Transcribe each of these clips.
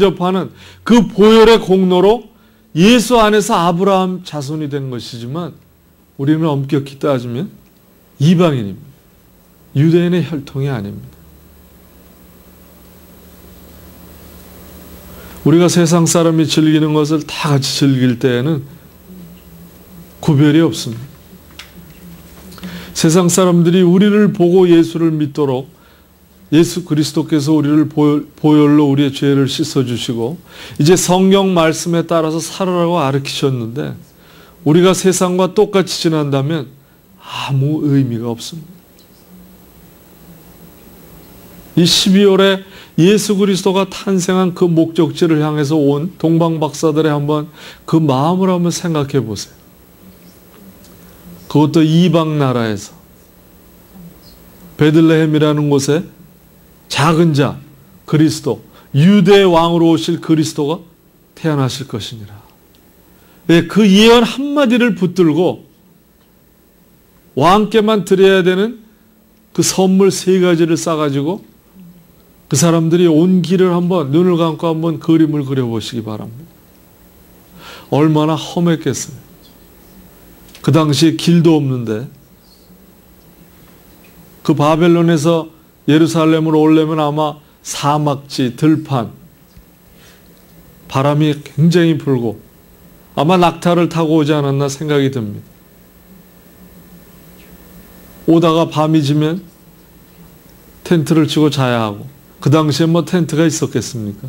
접하는 그 보혈의 공로로 예수 안에서 아브라함 자손이 된 것이지만 우리는 엄격히 따지면 이방인입니다. 유대인의 혈통이 아닙니다. 우리가 세상 사람이 즐기는 것을 다 같이 즐길 때에는 구별이 없습니다. 세상 사람들이 우리를 보고 예수를 믿도록 예수 그리스도께서 우리를 보혈로 우리의 죄를 씻어주시고 이제 성경 말씀에 따라서 살으라고 가르치셨는데 우리가 세상과 똑같이 지낸다면 아무 의미가 없습니다. 이 12월에 예수 그리스도가 탄생한 그 목적지를 향해서 온 동방박사들의 한번 그 마음을 한번 생각해 보세요. 그것도 이방 나라에서 베들레헴이라는 곳에 작은 자 그리스도 유대 왕으로 오실 그리스도가 태어나실 것이니라. 그 예언 한마디를 붙들고 왕께만 드려야 되는 그 선물 3가지를 싸가지고 그 사람들이 온 길을 한번 눈을 감고 한번 그림을 그려보시기 바랍니다. 얼마나 험했겠어요. 그 당시에 길도 없는데 그 바벨론에서 예루살렘으로 오려면 아마 사막지, 들판, 바람이 굉장히 불고 아마 낙타를 타고 오지 않았나 생각이 듭니다. 오다가 밤이 지면 텐트를 치고 자야 하고 그 당시에 뭐 텐트가 있었겠습니까?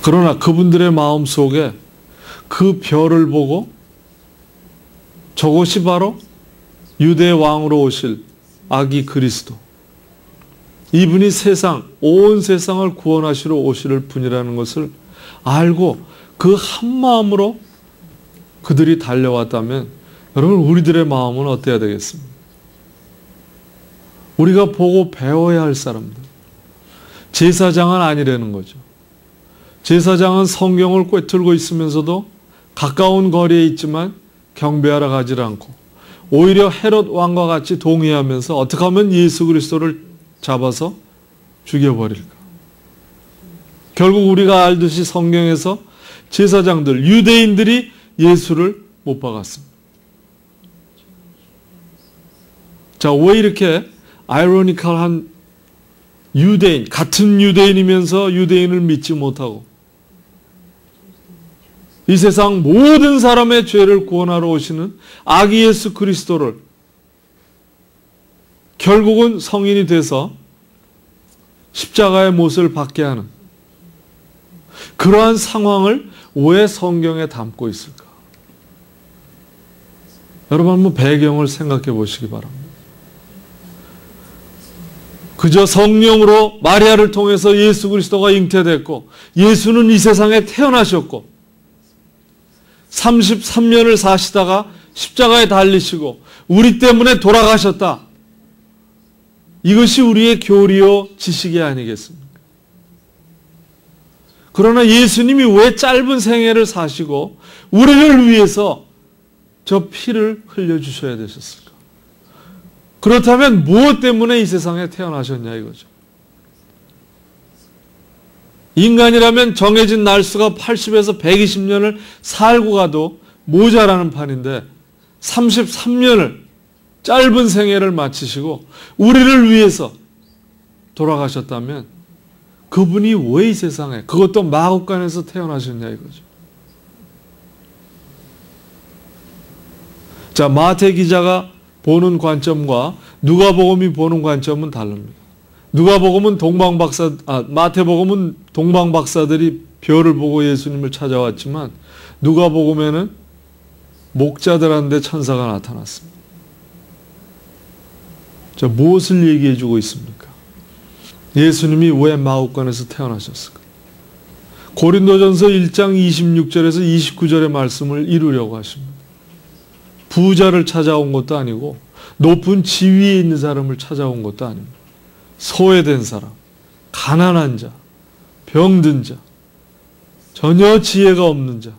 그러나 그분들의 마음 속에 그 별을 보고 저것이 바로 유대 왕으로 오실 아기 그리스도, 이분이 온 세상을 구원하시러 오실 분이라는 것을 알고 그 한마음으로 그들이 달려왔다면 여러분 우리들의 마음은 어때야 되겠습니까? 우리가 보고 배워야 할 사람들. 제사장은 아니라는 거죠. 제사장은 성경을 꿰뚫고 있으면서도 가까운 거리에 있지만 경배하러 가지 않고 오히려 헤롯 왕과 같이 동의하면서 어떻게 하면 예수 그리스도를 잡아서 죽여버릴까. 결국 우리가 알듯이 성경에서 제사장들, 유대인들이 예수를 못 박았습니다. 자, 왜 이렇게 아이러니컬한 유대인, 같은 유대인이면서 유대인을 믿지 못하고 이 세상 모든 사람의 죄를 구원하러 오시는 아기 예수 그리스도를 결국은 성인이 돼서 십자가의 못을 받게 하는 그러한 상황을 왜 성경에 담고 있을까? 여러분 한번 배경을 생각해 보시기 바랍니다. 그저 성령으로 마리아를 통해서 예수 그리스도가 잉태됐고 예수는 이 세상에 태어나셨고 33년을 사시다가 십자가에 달리시고 우리 때문에 돌아가셨다. 이것이 우리의 교리요 지식이 아니겠습니까? 그러나 예수님이 왜 짧은 생애를 사시고 우리를 위해서 저 피를 흘려주셔야 되셨을까? 그렇다면 무엇 때문에 이 세상에 태어나셨냐 이거죠. 인간이라면 정해진 날수가 80에서 120년을 살고 가도 모자라는 판인데 33년을 짧은 생애를 마치시고 우리를 위해서 돌아가셨다면 그분이 왜 이 세상에 그것도 마구간에서 태어나셨냐 이거죠. 자, 마태 기자가 보는 관점과 누가복음이 보는 관점은 다릅니다. 누가복음은 마태복음은 동방박사들이 별을 보고 예수님을 찾아왔지만 누가복음에는 목자들한테 천사가 나타났습니다. 자, 무엇을 얘기해 주고 있습니까? 예수님이 왜 마구간에서 태어나셨을까? 고린도전서 1장 26절에서 29절의 말씀을 이루려고 하십니다. 부자를 찾아온 것도 아니고 높은 지위에 있는 사람을 찾아온 것도 아닙니다. 소외된 사람, 가난한 자, 병든 자, 전혀 지혜가 없는 자,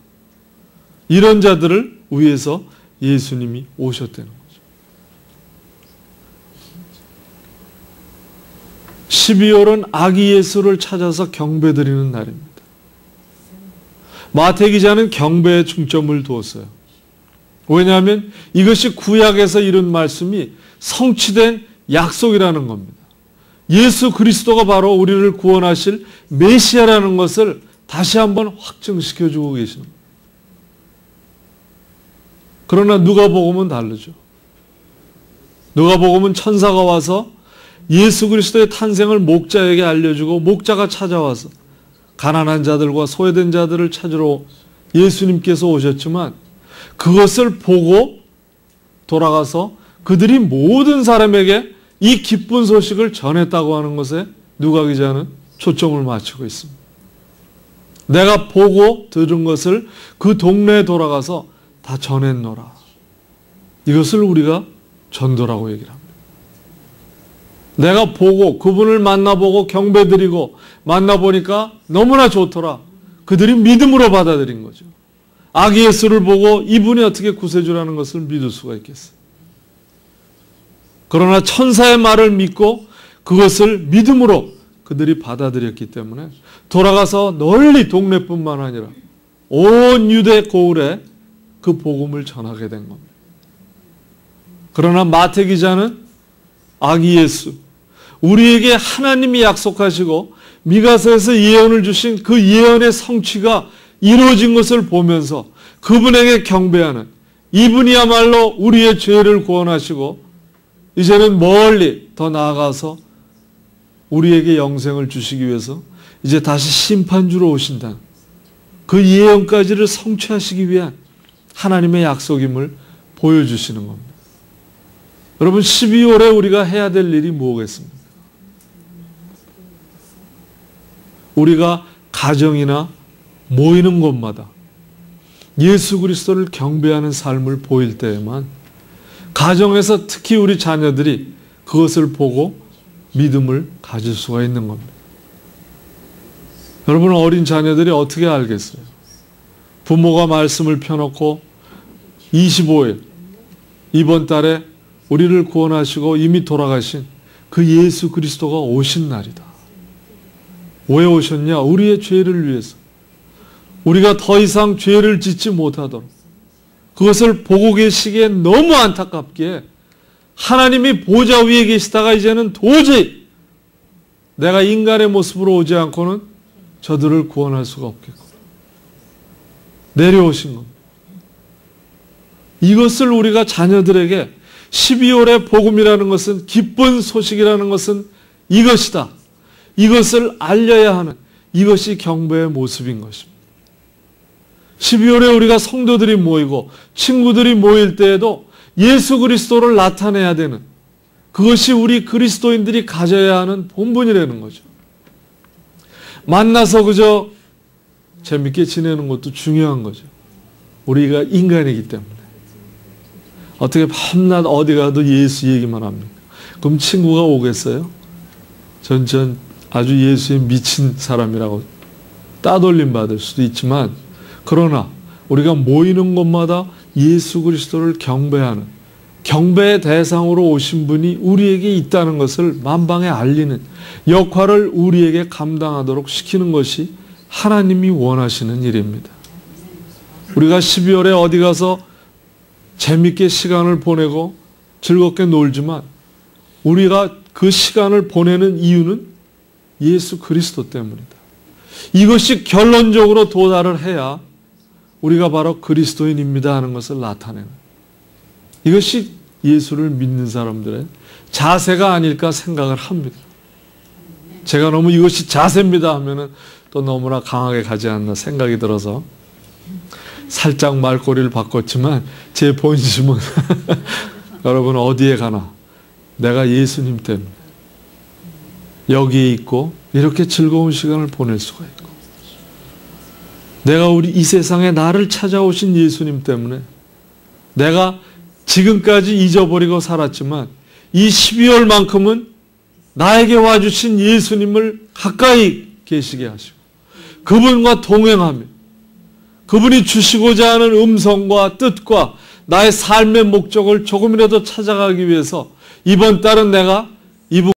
이런 자들을 위해서 예수님이 오셨다는 거죠. 12월은 아기 예수를 찾아서 경배드리는 날입니다. 마태 기자는 경배에 중점을 두었어요. 왜냐하면 이것이 구약에서 이룬 말씀이 성취된 약속이라는 겁니다. 예수 그리스도가 바로 우리를 구원하실 메시아라는 것을 다시 한번 확증시켜주고 계시는 거예요. 그러나 누가복음은 다르죠. 누가복음은 천사가 와서 예수 그리스도의 탄생을 목자에게 알려주고 목자가 찾아와서 가난한 자들과 소외된 자들을 찾으러 예수님께서 오셨지만 그것을 보고 돌아가서 그들이 모든 사람에게 이 기쁜 소식을 전했다고 하는 것에 누가 기자는 초점을 맞추고 있습니다. 내가 보고 들은 것을 그 동네에 돌아가서 다 전했노라. 이것을 우리가 전도라고 얘기를 합니다. 내가 보고 그분을 만나보고 경배드리고 만나보니까 너무나 좋더라. 그들이 믿음으로 받아들인 거죠. 아기 예수를 보고 이분이 어떻게 구세주라는 것을 믿을 수가 있겠어요. 그러나 천사의 말을 믿고 그것을 믿음으로 그들이 받아들였기 때문에 돌아가서 널리 동네뿐만 아니라 온 유대 고을에 그 복음을 전하게 된 겁니다. 그러나 마태 기자는 아기 예수, 우리에게 하나님이 약속하시고 미가서에서 예언을 주신 그 예언의 성취가 이루어진 것을 보면서 그분에게 경배하는, 이분이야말로 우리의 죄를 구원하시고 이제는 멀리 더 나아가서 우리에게 영생을 주시기 위해서 이제 다시 심판주로 오신다는 그 예언까지를 성취하시기 위한 하나님의 약속임을 보여주시는 겁니다. 여러분, 12월에 우리가 해야 될 일이 뭐겠습니까? 우리가 가정이나 모이는 곳마다 예수 그리스도를 경배하는 삶을 보일 때에만 가정에서 특히 우리 자녀들이 그것을 보고 믿음을 가질 수가 있는 겁니다. 여러분, 어린 자녀들이 어떻게 알겠어요? 부모가 말씀을 펴놓고 25일, 이번 달에 우리를 구원하시고 이미 돌아가신 그 예수 그리스도가 오신 날이다. 왜 오셨냐? 우리의 죄를 위해서. 우리가 더 이상 죄를 짓지 못하도록. 그것을 보고 계시기에 너무 안타깝기에 하나님이 보좌 위에 계시다가 이제는 도저히 내가 인간의 모습으로 오지 않고는 저들을 구원할 수가 없겠고 내려오신 겁니다. 이것을 우리가 자녀들에게 12월의 복음이라는 것은, 기쁜 소식이라는 것은 이것이다. 이것을 알려야 하는, 이것이 경배의 모습인 것입니다. 12월에 우리가 성도들이 모이고 친구들이 모일 때에도 예수 그리스도를 나타내야 되는, 그것이 우리 그리스도인들이 가져야 하는 본분이라는 거죠. 만나서 그저 재밌게 지내는 것도 중요한 거죠. 우리가 인간이기 때문에. 어떻게 밤낮 어디 가도 예수 얘기만 합니까? 그럼 친구가 오겠어요? 전 아주 예수에 미친 사람이라고 따돌림 받을 수도 있지만, 그러나 우리가 모이는 곳마다 예수 그리스도를 경배하는, 경배의 대상으로 오신 분이 우리에게 있다는 것을 만방에 알리는 역할을 우리에게 감당하도록 시키는 것이 하나님이 원하시는 일입니다. 우리가 12월에 어디 가서 재밌게 시간을 보내고 즐겁게 놀지만 우리가 그 시간을 보내는 이유는 예수 그리스도 때문이다. 이것이 결론적으로 도달을 해야 우리가 바로 그리스도인입니다 하는 것을 나타내는, 이것이 예수를 믿는 사람들의 자세가 아닐까 생각을 합니다. 제가 너무 이것이 자세입니다 하면은 또 너무나 강하게 가지 않나 생각이 들어서 살짝 말꼬리를 바꿨지만 제 본심은 여러분, 어디에 가나 내가 예수님 때문에 여기에 있고 이렇게 즐거운 시간을 보낼 수가 있고, 내가 우리 이 세상에 나를 찾아오신 예수님 때문에 내가 지금까지 잊어버리고 살았지만 이 12월만큼은 나에게 와주신 예수님을 가까이 계시게 하시고 그분과 동행하며 그분이 주시고자 하는 음성과 뜻과 나의 삶의 목적을 조금이라도 찾아가기 위해서 이번 달은 내가